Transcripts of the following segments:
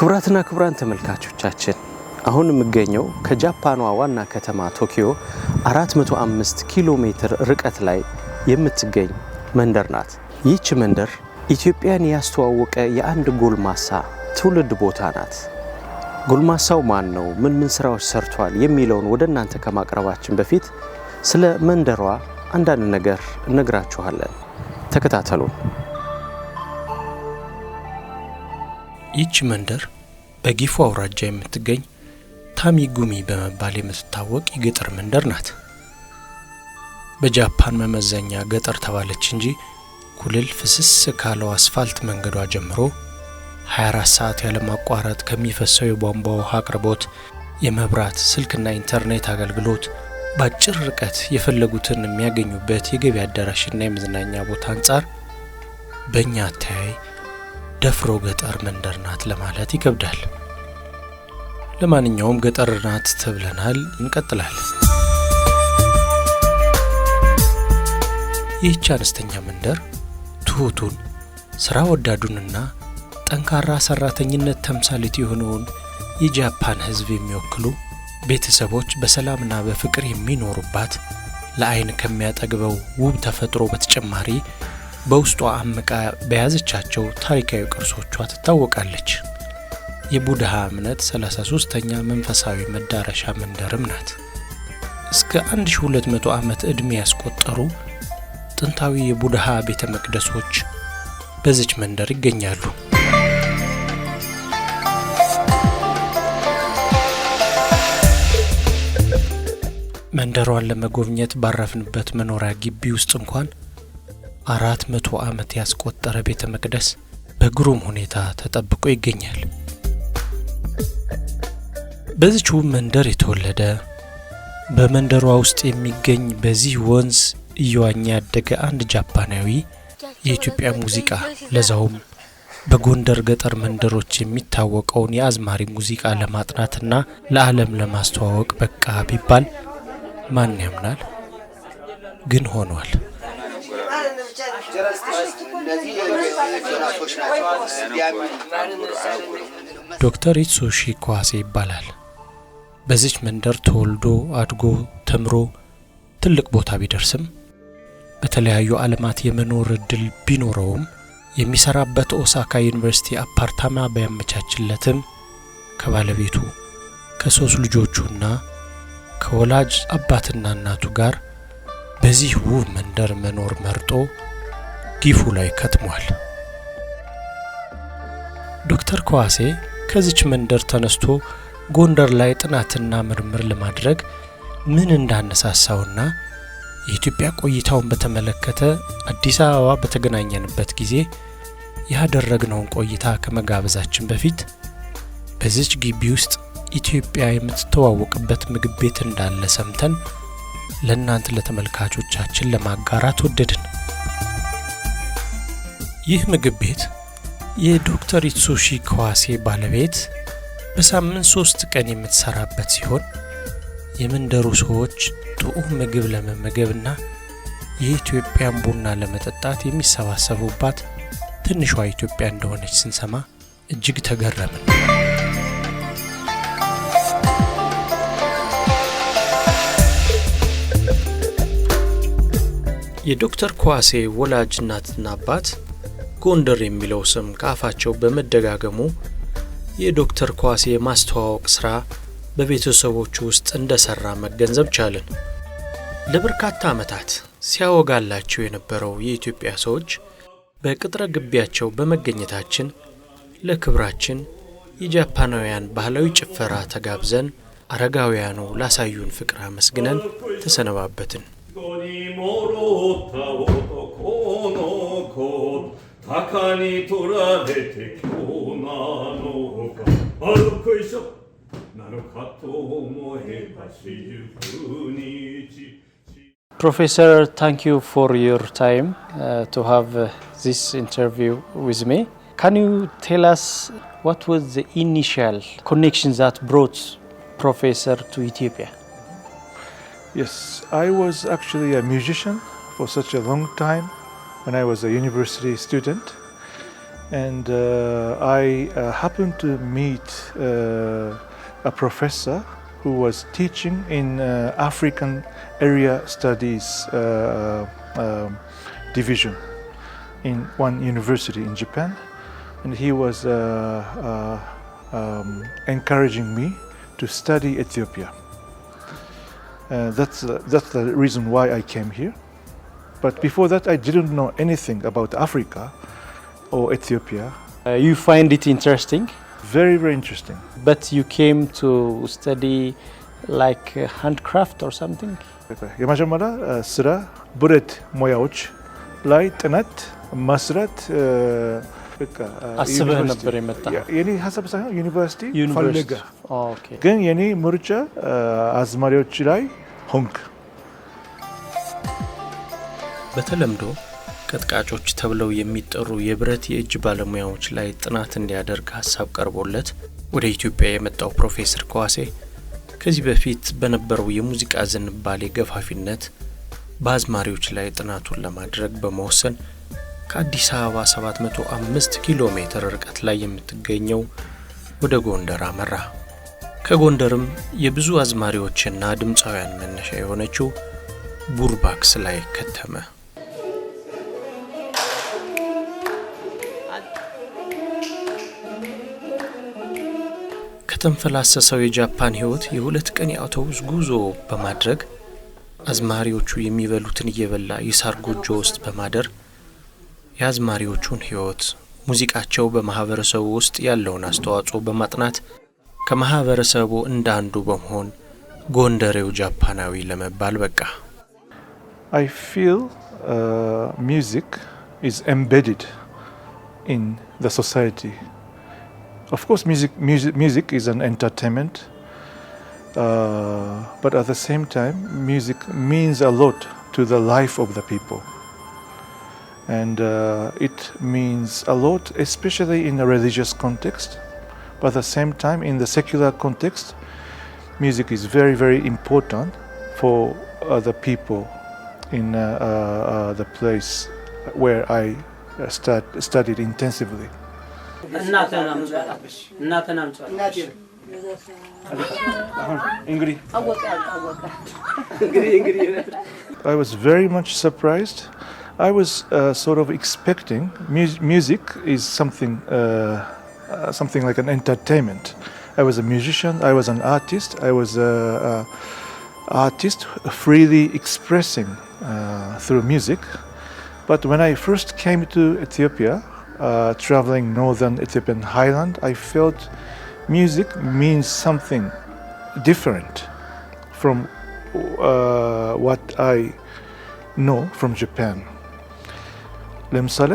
ክቡራትና ክቡራን ተመልካቾቻችን አሁን የምገኘው ከጃፓኗ ዋና ከተማ ቶኪዮ 405 ኪሎ ሜትር ርቀት ላይ የምትገኝ መንደር ናት። ይህች መንደር ኢትዮጵያን ያስተዋወቀ የአንድ ጎልማሳ ትውልድ ቦታ ናት። ጎልማሳው ማን ነው? ምን ስራዎች ሰርቷል? የሚለውን ወደ እናንተ ከማቅረባችን በፊት ስለ መንደሯ አንዳንድ ነገር እነግራችኋለን። ተከታተሉን። ይህች መንደር በጊፉ አውራጃ የምትገኝ ታሚጉሚ በመባል የምትታወቅ የገጠር መንደር ናት። በጃፓን መመዘኛ ገጠር ተባለች እንጂ ኩልል ፍስስ ካለው አስፋልት መንገዷ ጀምሮ 24 ሰዓት ያለማቋረጥ ከሚፈሰው የቧንቧ ውሃ አቅርቦት፣ የመብራት ስልክና ኢንተርኔት አገልግሎት፣ በአጭር ርቀት የፈለጉትን የሚያገኙበት የገበያ አዳራሽና የመዝናኛ ቦታ አንጻር በእኛ አተያይ ደፍሮ ገጠር መንደር ናት ለማለት ይከብዳል። ለማንኛውም ገጠር ናት ተብለናል። እንቀጥላለን። ይህች አነስተኛ መንደር ትሁቱን፣ ስራ ወዳዱንና ጠንካራ ሰራተኝነት ተምሳሌት የሆነውን የጃፓን ሕዝብ የሚወክሉ ቤተሰቦች በሰላምና በፍቅር የሚኖሩባት፣ ለአይን ከሚያጠግበው ውብ ተፈጥሮ በተጨማሪ በውስጧ አምቃ በያዘቻቸው ታሪካዊ ቅርሶቿ ትታወቃለች። የቡድሃ እምነት 33ኛ መንፈሳዊ መዳረሻ መንደርም ናት። እስከ 1200 ዓመት ዕድሜ ያስቆጠሩ ጥንታዊ የቡድሃ ቤተ መቅደሶች በዚች መንደር ይገኛሉ። መንደሯን ለመጎብኘት ባረፍንበት መኖሪያ ግቢ ውስጥ እንኳን 400 ዓመት ያስቆጠረ ቤተ መቅደስ በግሩም ሁኔታ ተጠብቆ ይገኛል። በዚች ውብ መንደር የተወለደ በመንደሯ ውስጥ የሚገኝ በዚህ ወንዝ እየዋኘ ያደገ አንድ ጃፓናዊ የኢትዮጵያ ሙዚቃ ለዛውም በጎንደር ገጠር መንደሮች የሚታወቀውን የአዝማሪ ሙዚቃ ለማጥናትና ለዓለም ለማስተዋወቅ በቃ ቢባል ማን ያምናል? ግን ሆኗል። ዶክተር ኢትሱሺ ኳሴ ይባላል። በዚች መንደር ተወልዶ አድጎ ተምሮ ትልቅ ቦታ ቢደርስም በተለያዩ ዓለማት የመኖር እድል ቢኖረውም የሚሰራበት ኦሳካ ዩኒቨርሲቲ አፓርታማ ቢያመቻችለትም ከባለቤቱ ከ3 ልጆቹና ከወላጅ አባትና እናቱ ጋር በዚህ ውብ መንደር መኖር መርጦ ጊፉ ላይ ከትሟል። ዶክተር ኳሴ ከዚች መንደር ተነስቶ ጎንደር ላይ ጥናትና ምርምር ለማድረግ ምን እንዳነሳሳውና የኢትዮጵያ ቆይታውን በተመለከተ አዲስ አበባ በተገናኘንበት ጊዜ ያደረግነውን ቆይታ ከመጋበዛችን በፊት በዚች ግቢ ውስጥ ኢትዮጵያ የምትተዋወቅበት ምግብ ቤት እንዳለ ሰምተን ለእናንተ ለተመልካቾቻችን ለማጋራት ወደድን። ይህ ምግብ ቤት የዶክተር ኢትሱሺ ኳሴ ባለቤት በሳምንት 3 ቀን የምትሰራበት ሲሆን የመንደሩ ሰዎች ጥዑም ምግብ ለመመገብና የኢትዮጵያን ቡና ለመጠጣት የሚሰባሰቡባት ትንሿ ኢትዮጵያ እንደሆነች ስንሰማ እጅግ ተገረምን። የዶክተር ኳሴ ወላጅ እናትና አባት ጎንደር የሚለው ስም ከአፋቸው በመደጋገሙ የዶክተር ኳሴ ማስተዋወቅ ስራ በቤተሰቦቹ ውስጥ እንደሰራ መገንዘብ ቻለን። ለበርካታ ዓመታት ሲያወጋላቸው የነበረው የኢትዮጵያ ሰዎች በቅጥረ ግቢያቸው በመገኘታችን ለክብራችን የጃፓናውያን ባህላዊ ጭፈራ ተጋብዘን አረጋውያኑ ላሳዩን ፍቅር አመስግነን ተሰነባበትን። Professor, thank you for your time to have this interview with me. Can you tell us what was the initial connection that brought Professor to Ethiopia? Yes, I was actually a musician for such a long time when I was a university student. and I happened to meet a professor who was teaching in African Area Studies division in one university in Japan, and he was encouraging me to study Ethiopia. That's the reason why I came here. But before that, I didn't know anything about Africa or Ethiopia. You find it interesting, Very, very interesting. but you came to study like handcraft or something? የመጀመሪያ ስራ ብረት ሙያዎች ላይ ጥናት መስራት በቃ አስበህ ዩኒቨርሲቲ- ነበር የመጣኸው? የኔ ሀሳብ ሳይሆን ዩኒቨርሲቲ ዩኒቨርሲቲ። ፈልገህ ኦኬ። ግን የኔ ምርጫ አዝማሪዎች ላይ ሆንክ። በተለምዶ ቀጥቃጮች ተብለው የሚጠሩ የብረት የእጅ ባለሙያዎች ላይ ጥናት እንዲያደርግ ሀሳብ ቀርቦለት ወደ ኢትዮጵያ የመጣው ፕሮፌሰር ከዋሴ ከዚህ በፊት በነበረው የሙዚቃ ዝንባሌ ገፋፊነት በአዝማሪዎች ላይ ጥናቱን ለማድረግ በመወሰን ከአዲስ አበባ 705 ኪሎ ሜትር ርቀት ላይ የምትገኘው ወደ ጎንደር አመራ። ከጎንደርም የብዙ አዝማሪዎችና ድምፃውያን መነሻ የሆነችው ቡርባክስ ላይ ከተመ። ከተንፈላሰሰው የጃፓን ህይወት የሁለት ቀን የአውቶቡስ ጉዞ በማድረግ አዝማሪዎቹ የሚበሉትን እየበላ የሳር ጎጆ ውስጥ በማደር የአዝማሪዎቹን ህይወት፣ ሙዚቃቸው በማህበረሰቡ ውስጥ ያለውን አስተዋጽኦ በማጥናት ከማህበረሰቡ እንዳንዱ በመሆን ጎንደሬው ጃፓናዊ ለመባል በቃ። I feel music is embedded in the society. Of course, music is an entertainment, but at the same time, music means a lot to the life of the people. And it means a lot, especially in a religious context, but at the same time, in the secular context, music is very, very important for the people in the place where I studied intensively. I was very much surprised. I was sort of expecting music is something like an entertainment. I was a musician, I was an artist, I was an artist freely expressing through music. But when I first came to Ethiopia, traveling northern Ethiopian highland, I felt music means something different from what I know from Japan. ለምሳሌ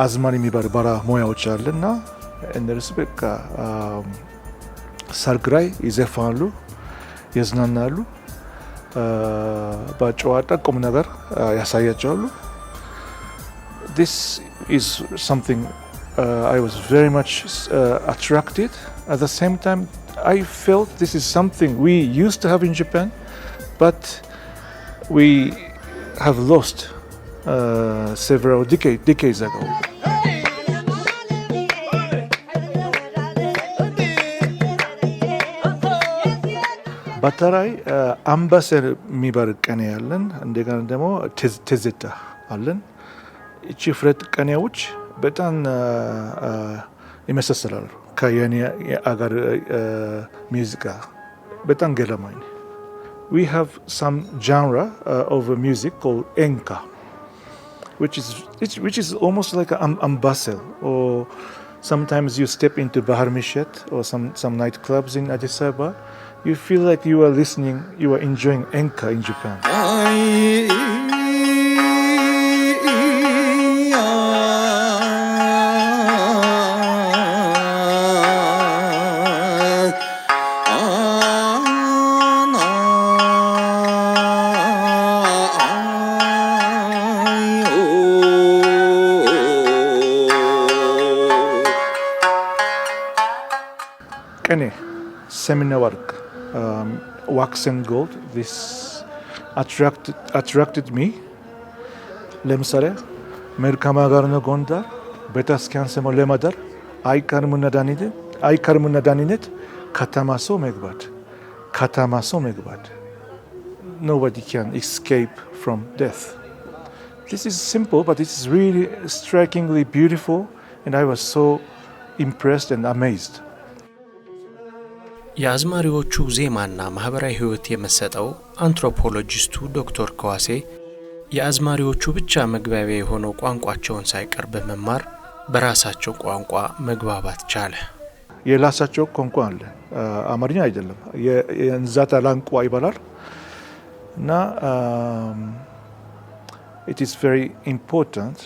አዝማሪ የሚባል ባራ ሙያዎች አለና እነርሱ በቃ ሰርግ ላይ ይዘፋሉ፣ ይዝናናሉ፣ በጨዋታ ቁም ነገር ያሳያቸዋሉ። This is something I was very much attracted. At the same time, I felt this is something we used to have in Japan, but we have lost several decades ago. በተራይ አምባሰል የሚባል ቀኔ ያለን እንደገና ደግሞ ትዝታ አለን። እቺ ፍረት ቀኔዎች በጣም ይመሳሰላሉ ከየኔ አገር ሙዚቃ በጣም ገለማኝ። We have some genre of music called enka, which is almost like an ambasel, or sometimes you step into Bahar Mishet or some nightclubs in Addis Ababa, you feel like you are listening, you are enjoying enka in Japan. Kene, seminar work, wax and gold, this attracted me. ለምሳሌ Merkamagarno gondar, betaskan semo lemadar, aykarmuna daninet, katamaso megbat. Nobody can escape from death. This is simple, but this is really strikingly beautiful, and I was so impressed and amazed. የአዝማሪዎቹ ዜማና ማህበራዊ ህይወት የመሰጠው አንትሮፖሎጂስቱ ዶክተር ከዋሴ የአዝማሪዎቹ ብቻ መግባቢያ የሆነው ቋንቋቸውን ሳይቀር በመማር በራሳቸው ቋንቋ መግባባት ቻለ። የራሳቸው ቋንቋ አለ፣ አማርኛ አይደለም፣ የንዛታ ቋንቋ ይባላል እና it is very important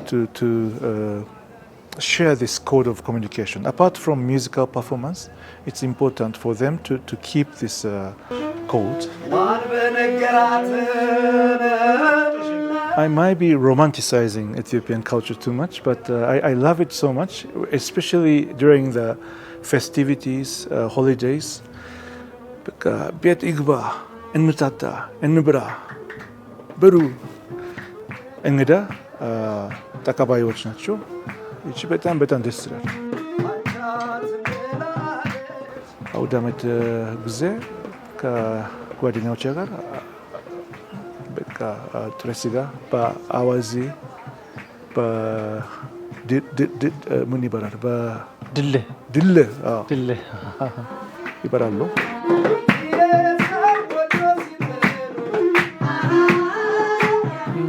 to share this code of communication. Apart from musical performance, it's important for them to keep this code. I might be romanticizing Ethiopian culture too much, but I love it so much, especially during the festivities, holidays. Bet igba, enmutata, enbra, beru, engeda, takabayoch nacho. ይቺ በጣም ደስ ይላል። አውደ ዓመት ጊዜ ከጓደኞቼ ጋር በቃ ጥሬ ስጋ በአዋዜ ምን ይባላል ድል ይባላሉ።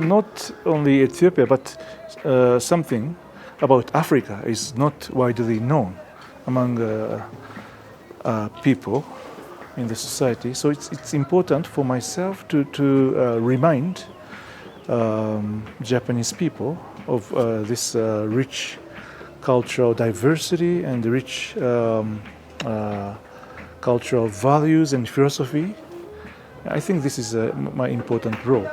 Not only Ethiopia, but something about Africa is not widely known among people in the society. So it's important for myself to remind Japanese people of this rich cultural diversity and rich cultural values and philosophy. I think this is my important role.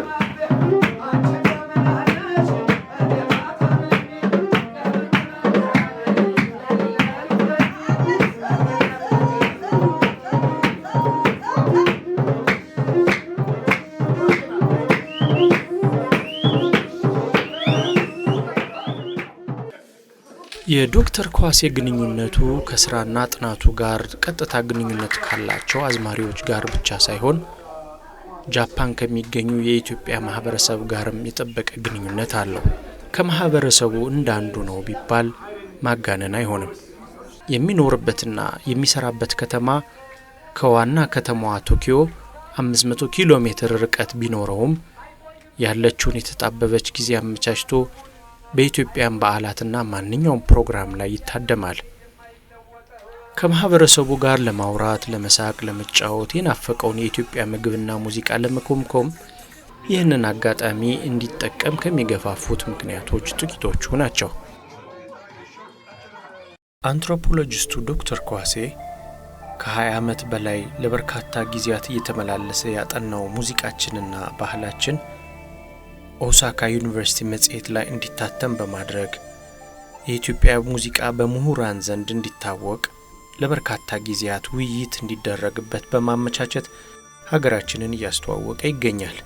የዶክተር ከዋሴ ግንኙነቱ ከስራና ጥናቱ ጋር ቀጥታ ግንኙነት ካላቸው አዝማሪዎች ጋር ብቻ ሳይሆን ጃፓን ከሚገኙ የኢትዮጵያ ማህበረሰብ ጋርም የጠበቀ ግንኙነት አለው። ከማህበረሰቡ እንዳንዱ ነው ቢባል ማጋነን አይሆንም። የሚኖርበትና የሚሰራበት ከተማ ከዋና ከተማዋ ቶኪዮ 500 ኪሎ ሜትር ርቀት ቢኖረውም ያለችውን የተጣበበች ጊዜ አመቻችቶ በኢትዮጵያን በዓላትና ማንኛውም ፕሮግራም ላይ ይታደማል። ከማህበረሰቡ ጋር ለማውራት፣ ለመሳቅ፣ ለመጫወት የናፈቀውን የኢትዮጵያ ምግብና ሙዚቃ ለመኮምኮም ይህንን አጋጣሚ እንዲጠቀም ከሚገፋፉት ምክንያቶች ጥቂቶቹ ናቸው። አንትሮፖሎጂስቱ ዶክተር ከዋሴ ከ20 ዓመት በላይ ለበርካታ ጊዜያት እየተመላለሰ ያጠናው ሙዚቃችንና ባህላችን ኦሳካ ዩኒቨርሲቲ መጽሔት ላይ እንዲታተም በማድረግ የኢትዮጵያ ሙዚቃ በምሁራን ዘንድ እንዲታወቅ ለበርካታ ጊዜያት ውይይት እንዲደረግበት በማመቻቸት ሀገራችንን እያስተዋወቀ ይገኛል።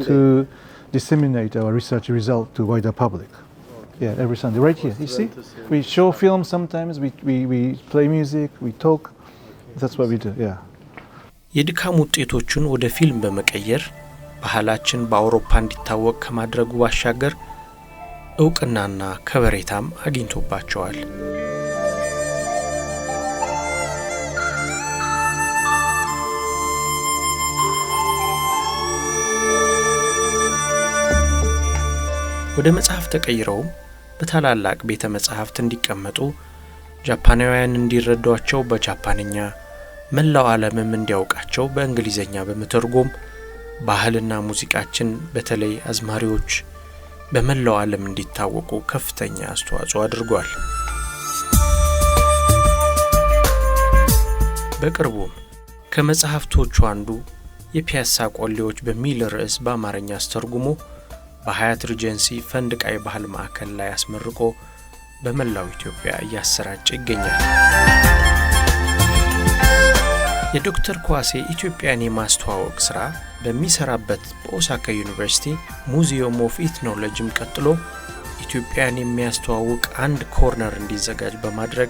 To disseminate our research result to wider public. Yeah, every Sunday right here. You see? We show films sometimes, we play music, we talk. That's what we do. Yeah. የድካም ውጤቶቹን ወደ ፊልም በመቀየር ባህላችን በአውሮፓ እንዲታወቅ ከማድረጉ ባሻገር እውቅናና ከበሬታም አግኝቶባቸዋል። ወደ መጽሐፍ ተቀይረውም በታላላቅ ቤተ መጻሕፍት እንዲቀመጡ ጃፓናውያን እንዲረዷቸው በጃፓንኛ መላው ዓለምም እንዲያውቃቸው በእንግሊዘኛ በመተርጎም ባህልና ሙዚቃችን በተለይ አዝማሪዎች በመላው ዓለም እንዲታወቁ ከፍተኛ አስተዋጽኦ አድርጓል። በቅርቡም ከመጽሐፍቶቹ አንዱ የፒያሳ ቆሌዎች በሚል ርዕስ በአማርኛ አስተርጉሞ በሀያት ሪጀንሲ ፈንድቃ የባህል ማዕከል ላይ አስመርቆ በመላው ኢትዮጵያ እያሰራጨ ይገኛል። የዶክተር ኳሴ ኢትዮጵያን የማስተዋወቅ ስራ በሚሰራበት በኦሳካ ዩኒቨርሲቲ ሙዚየም ኦፍ ኢትኖሎጂም ቀጥሎ ኢትዮጵያን የሚያስተዋውቅ አንድ ኮርነር እንዲዘጋጅ በማድረግ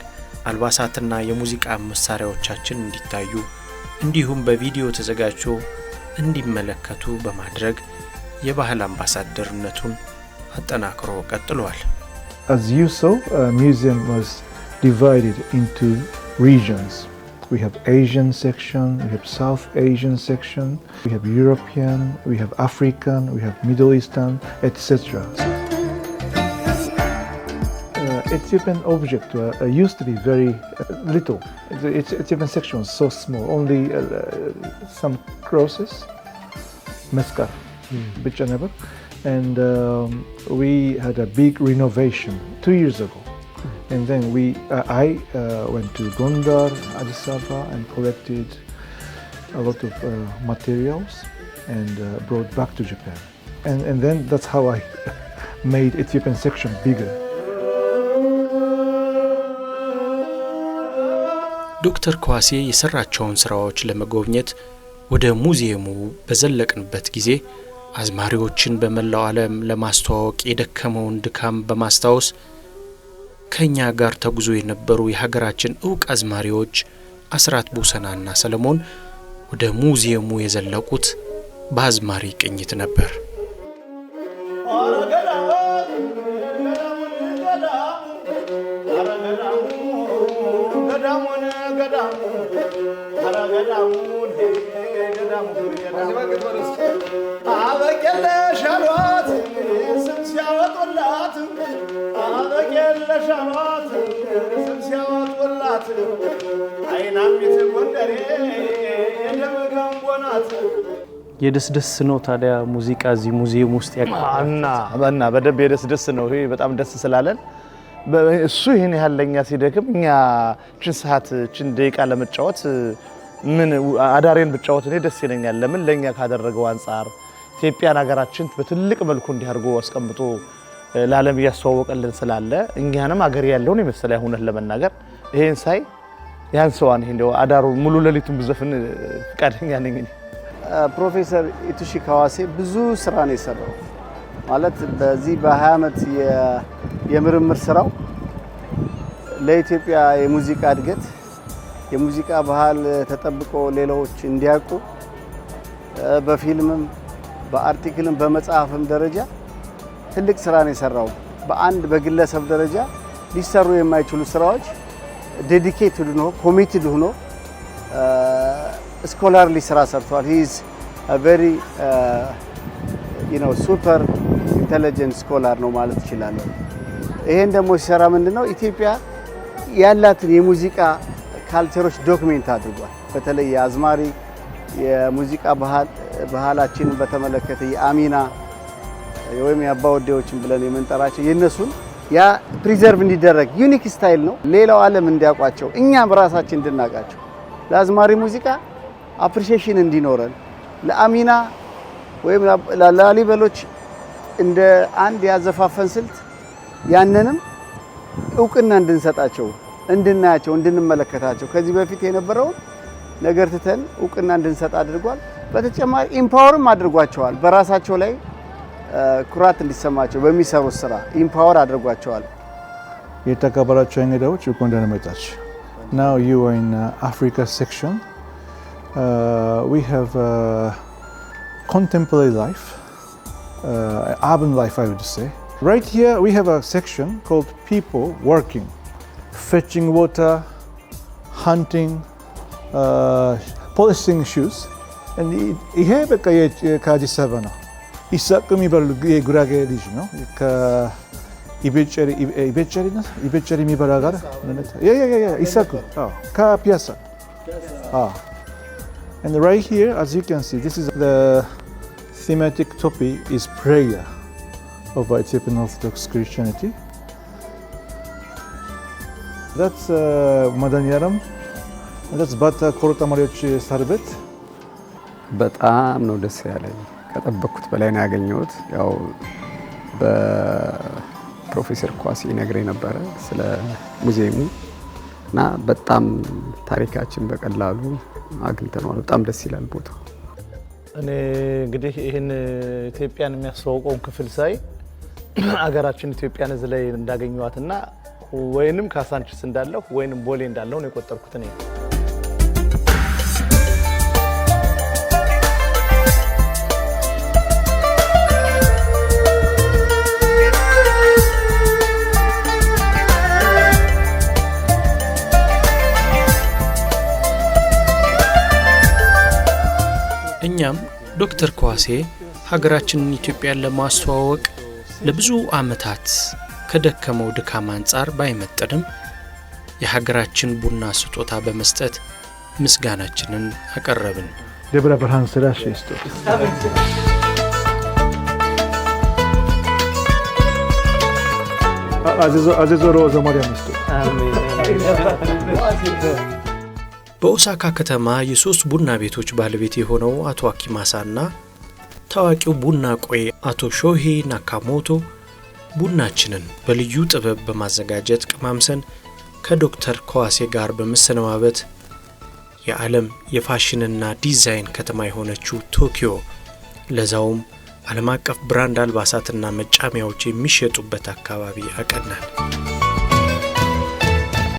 አልባሳትና የሙዚቃ መሳሪያዎቻችን እንዲታዩ እንዲሁም በቪዲዮ ተዘጋጅቶ እንዲመለከቱ በማድረግ የባህል አምባሳደርነቱን አጠናክሮ ቀጥሏል። As you saw, museum was divided into regions. We have Asian section, we have South Asian section, we have European, we have African, we have Middle Eastern, etc. Ethiopian object used to be very little. The Ethiopian section was so small, only some crosses, meskar, bichanever. And we had a big renovation 2 years ago. And then I went to Gondar, Addis Ababa, and collected a lot of materials and brought back to Japan. And then that's how I made Ethiopian section bigger. ዶክተር ኳሴ የሰራቸውን ስራዎች ለመጎብኘት ወደ ሙዚየሙ በዘለቅንበት ጊዜ አዝማሪዎችን በመላው ዓለም ለማስተዋወቅ የደከመውን ድካም በማስታወስ ከኛ ጋር ተጉዞ የነበሩ የሀገራችን ዕውቅ አዝማሪዎች አስራት ቡሰናና ሰለሞን ወደ ሙዚየሙ የዘለቁት በአዝማሪ ቅኝት ነበር። የደስደስ ነው ታዲያ ሙዚቃ እዚህ ሙዚየም ውስጥ ያቀርባልና በደብ የደስደስ ነው። ይሄ በጣም ደስ ስላለን እሱ ይሄን ያለኛ ሲደክም እኛ ችን ሰዓት ችን ደቂቃ ለመጫወት ምን አዳሬን ብጫወት እኔ ደስ ይለኛል። ለምን ለኛ ካደረገው አንፃር ኢትዮጵያን ሀገራችን በትልቅ መልኩ እንዲያርጎ አስቀምጦ ለዓለም ያስተዋወቀልን ስላለ እኛንም ሀገር ያለውን ይመስል ያሁን ለመናገር ይሄን ሳይ ያን ሰዋን እንደው አዳሩ ሙሉ ለሊቱን ብዘፍን ፍቃደኛ ነኝ። ፕሮፌሰር ኢቱሺ ካዋሴ ብዙ ስራ ነው የሰራው ማለት በዚህ በ20 ዓመት የምርምር ስራው ለኢትዮጵያ የሙዚቃ እድገት የሙዚቃ ባህል ተጠብቆ ሌሎች እንዲያውቁ በፊልምም በአርቲክልም በመጽሐፍም ደረጃ ትልቅ ስራ ነው የሰራው። በአንድ በግለሰብ ደረጃ ሊሰሩ የማይችሉ ስራዎች ዴዲኬትድ ሆኖ ኮሚትድ ሆኖ ስኮላርሊ ስራ ሰርቷል። he is a very super intelligent scholar ነው ማለት ይችላል። ይሄን ደግሞ ሲሰራ ምንድነው ኢትዮጵያ ያላትን የሙዚቃ ካልቸሮች ዶክመንት አድርጓል። በተለይ የአዝማሪ የሙዚቃ ባህላችንን በተመለከተ የአሚና ወይም የአባወዴዎችን ብለን የምንጠራቸው የነሱን ያ ፕሪዘርቭ እንዲደረግ ዩኒክ ስታይል ነው። ሌላው ዓለም እንዲያውቃቸው እኛም ራሳችን እንድናውቃቸው ለአዝማሪ ሙዚቃ አፕሪሺዬሽን እንዲኖረን ለአሚና ወይም ለላሊበሎች እንደ አንድ ያዘፋፈን ስልት ያንንም እውቅና እንድንሰጣቸው እንድናያቸው እንድንመለከታቸው ከዚህ በፊት የነበረው ነገር ትተን እውቅና እንድንሰጥ አድርጓል። በተጨማሪ ኢምፓወርም አድርጓቸዋል። በራሳቸው ላይ ኩራት እንዲሰማቸው በሚሰሩት ስራ ኢምፓወር አድርጓቸዋል። የተከበራችሁ እንግዶች እንኳን ደህና መጣችሁ። Now you are in Africa section. We have contemporary life, urban life I would say. Right here we have a section called people working, fetching water, hunting, polishing shoes. And ይሄ በቃ ከአዲስ አበባ ነው። ይሳቅ የሚባል የጉራጌ ልጅ ነው። ኢቤጨሪ የሚባል ሀገር ይሳቅ ከፒያሳ። And right here, as you can see, this is the thematic topic is prayer of Ethiopian Orthodox Christianity. That's Madanyaram. And that's Bata Korota Marioch Sarbet. በጣም ነው ደስ ያለኝ። ከጠበቅኩት በላይ ነው ያገኘሁት። ያው በፕሮፌሰር ኳሴ ነግሬ ነበረ ስለ ሙዚየሙ እና በጣም ታሪካችን በቀላሉ አግኝተናል። በጣም ደስ ይላል ቦታው። እኔ እንግዲህ ይህን ኢትዮጵያን የሚያስተዋውቀውን ክፍል ሳይ አገራችን ኢትዮጵያን እዚህ ላይ እንዳገኘዋትና ወይንም ካሳንቺስ እንዳለሁ ወይንም ቦሌ እንዳለሁ ነው የቆጠርኩት እኔ። እኛም ዶክተር ከዋሴ ሀገራችንን ኢትዮጵያን ለማስተዋወቅ ለብዙ ዓመታት ከደከመው ድካም አንጻር ባይመጥንም የሀገራችን ቡና ስጦታ በመስጠት ምስጋናችንን አቀረብን። ደብረ ብርሃን ስራሽ ይስጡ። አዚዞሮ ዘማሪያም ይስጡ። በኦሳካ ከተማ የሶስት ቡና ቤቶች ባለቤት የሆነው አቶ አኪማሳና ታዋቂው ቡና ቆይ አቶ ሾሄ ናካሞቶ ቡናችንን በልዩ ጥበብ በማዘጋጀት ቀማምሰን ከዶክተር ከዋሴ ጋር በመሰነባበት የዓለም የፋሽንና ዲዛይን ከተማ የሆነችው ቶኪዮ ለዛውም ዓለም አቀፍ ብራንድ አልባሳትና መጫሚያዎች የሚሸጡበት አካባቢ አቀናል።